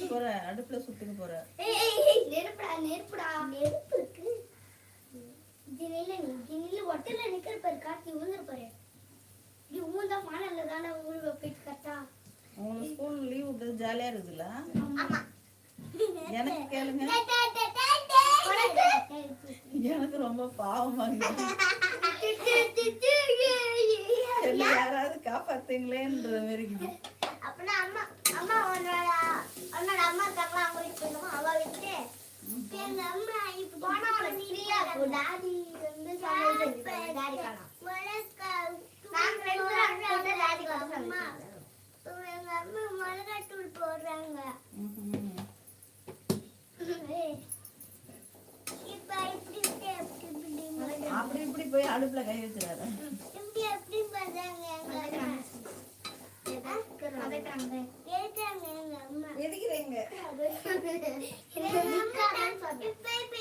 போற அடுப்புல சுத்துக்கு போற நெருப்புடா நெருப்பு இருக்கு ஜினில ஒட்டல நிக்கிற பாரு கார்த்தி ஊந்துற பாரு இது ஊந்தா மானல்ல தான ஊரு போய் கட்டா உங்களுக்கு ஸ்கூல் லீவ் விட்டது ஜாலியா இருக்குதுல்ல ஆமா எனக்கு கேளுங்க எனக்கு ரொம்ப பாவமா இருக்கு யாராவது காப்பாத்துங்களேன்ற மாதிரி இருக்குது அப்பனா அம்மா அம்மா உன்னோட அம்மா தங்கலாம் அவங்க வீட்டுக்கு போயிடுமா அவ வீட்டுக்கு எங்க அம்மா இப்ப போனா ஃப்ரீயா இருக்கும் டாடி வந்து சமைச்சு டாடி காணோம் நாங்க ரெண்டு பேரும் வந்து டாடி காணோம் அம்மா எங்க அம்மா மிளகாத்தூள் போடுறாங்க இப்ப அப்படி இப்படி போய் அடுப்புல கை வச்சிடாத எப்படி பண்றாங்க எங்க எதுக்குறீங்க எதுக்குறீங்க இப்ப